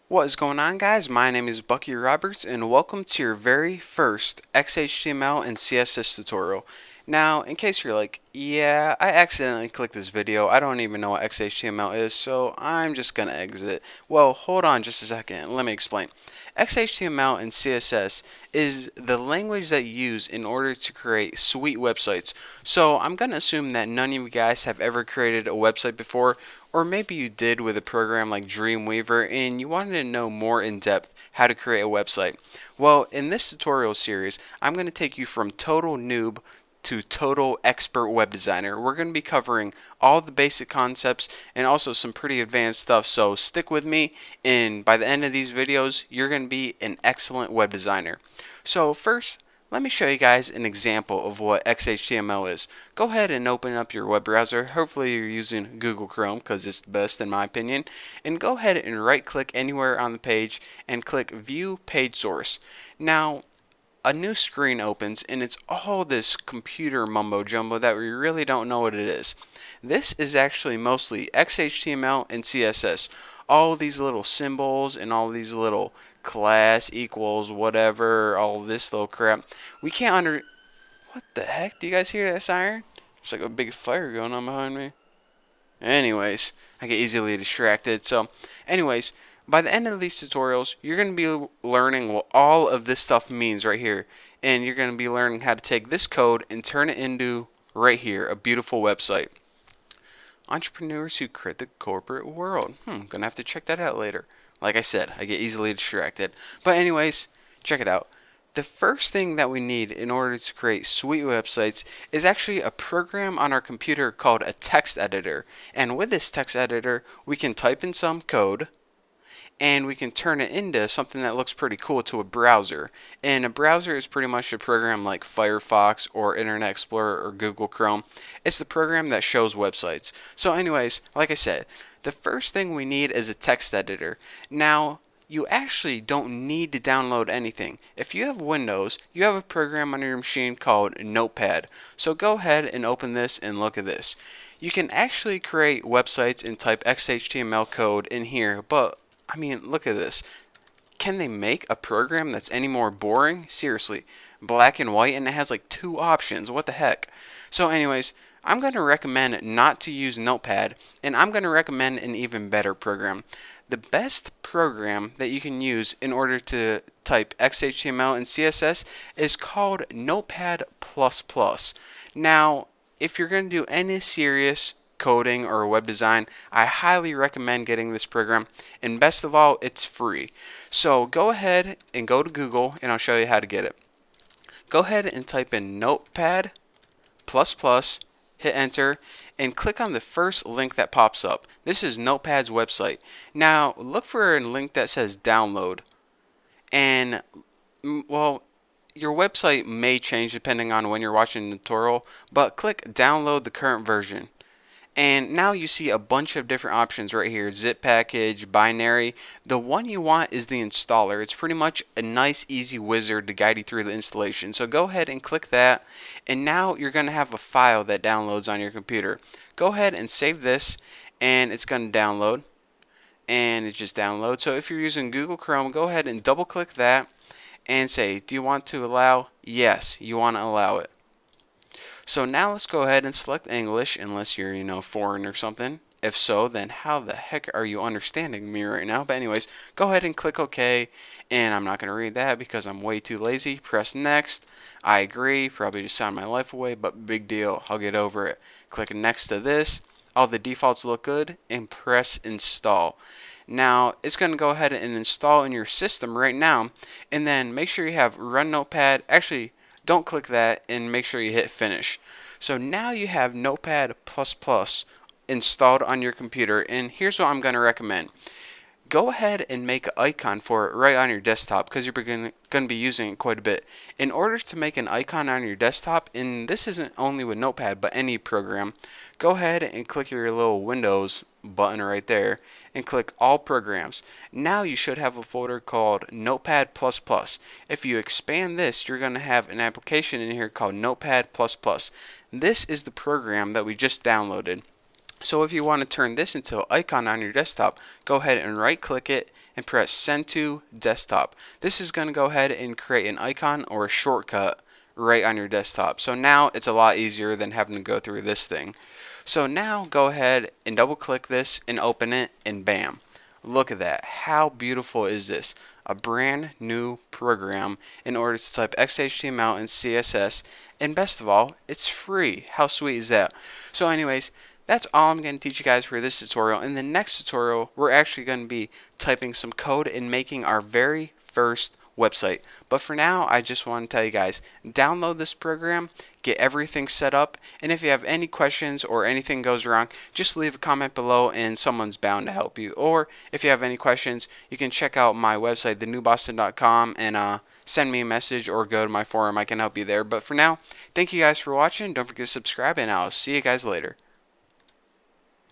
What is going on, guys? My name is Bucky Roberts and welcome to your very first XHTML and CSS tutorial. Now, in case you're like, yeah, I accidentally clicked this video, I don't even know what XHTML is, so I'm just gonna exit. Well, hold on just a second, let me explain. XHTML and CSS is the language that you use in order to create sweet websites. So I'm gonna assume that none of you guys have ever created a website before, or maybe you did with a program like Dreamweaver and you wanted to know more in depth how to create a website. Well, in this tutorial series, I'm going to take you from total noob to total expert web designer. We're going to be covering all the basic concepts and also some pretty advanced stuff, so stick with me and by the end of these videos you're going to be an excellent web designer. So first, let me show you guys an example of what XHTML is. Go ahead and open up your web browser. Hopefully you're using Google Chrome because it's the best in my opinion. And go ahead and right click anywhere on the page and click View Page Source. Now, a new screen opens and it's all this computer mumbo jumbo that we really don't know what it is. This is actually mostly XHTML and CSS. All these little symbols and all these little class equals whatever, all this little crap. We can't What the heck? Do you guys hear that siren? It's like a big fire going on behind me. Anyways, I get easily distracted. So, anyways, by the end of these tutorials, you're going to be learning what all of this stuff means right here. And you're going to be learning how to take this code and turn it into, right here, a beautiful website. Entrepreneurs who create the corporate world. Gonna have to check that out later. Like I said, I get easily distracted. But anyways, check it out. The first thing that we need in order to create sweet websites is actually a program on our computer called a text editor. And with this text editor, we can type in some code and we can turn it into something that looks pretty cool to a browser. And a browser is pretty much a program like Firefox or Internet Explorer or Google Chrome. It's the program that shows websites. So anyways, like I said, the first thing we need is a text editor. Now, you actually don't need to download anything. If you have Windows, you have a program on your machine called Notepad. So go ahead and open this and look at this. You can actually create websites and type XHTML code in here, but I mean, look at this. Can they make a program that's any more boring? Seriously, black and white, and it has like 2 options. What the heck? So anyways, I'm going to recommend not to use Notepad, and I'm going to recommend an even better program. The best program that you can use in order to type XHTML and CSS is called Notepad++. Now, if you're going to do any serious coding or web design, I highly recommend getting this program, and best of all, it's free. So go ahead and go to Google and I'll show you how to get it. Go ahead and type in Notepad++, hit enter, and click on the first link that pops up. This is Notepad's website. Now look for a link that says download, and well, your website may change depending on when you're watching the tutorial, but click download the current version. And now you see a bunch of different options right here. Zip package, binary. The one you want is the installer. It's pretty much a nice easy wizard to guide you through the installation. So go ahead and click that, and now you're going to have a file that downloads on your computer. Go ahead and save this, and it's going to download, and it just downloads. So if you're using Google Chrome, go ahead and double click that and say, do you want to allow? Yes, you want to allow it. So now let's go ahead and select English, unless you're, foreign or something. If so, then how the heck are you understanding me right now? But anyways, go ahead and click OK, and I'm not going to read that because I'm way too lazy. Press next. I agree, probably just sound my life away, but big deal, I'll get over it. Click next to this. All the defaults look good, and press install. Now, it's going to go ahead and install in your system right now, and then make sure you have Run Notepad. Actually, don't click that and make sure you hit finish. So now you have Notepad++ installed on your computer, and here's what I'm going to recommend. Go ahead and make an icon for it right on your desktop because you're going to be using it quite a bit. In order to make an icon on your desktop, and this isn't only with Notepad but any program, go ahead and click your little Windows button right there and click all programs. Now you should have a folder called Notepad++. If you expand this, you're going to have an application in here called Notepad++. This is the program that we just downloaded. So if you want to turn this into an icon on your desktop, go ahead and right click it and press send to desktop. This is going to go ahead and create an icon or a shortcut right on your desktop. So now it's a lot easier than having to go through this thing. So now go ahead and double click this and open it, and bam. Look at that. How beautiful is this? A brand new program in order to type XHTML and CSS, and best of all, it's free. How sweet is that? So anyways, that's all I'm going to teach you guys for this tutorial. In the next tutorial, we're actually going to be typing some code and making our very first website. But for now, I just want to tell you guys, download this program, get everything set up, and if you have any questions or anything goes wrong, just leave a comment below and someone's bound to help you. Or if you have any questions, you can check out my website, thenewboston.com, and send me a message or go to my forum. I can help you there. But for now, thank you guys for watching. Don't forget to subscribe, and I'll see you guys later.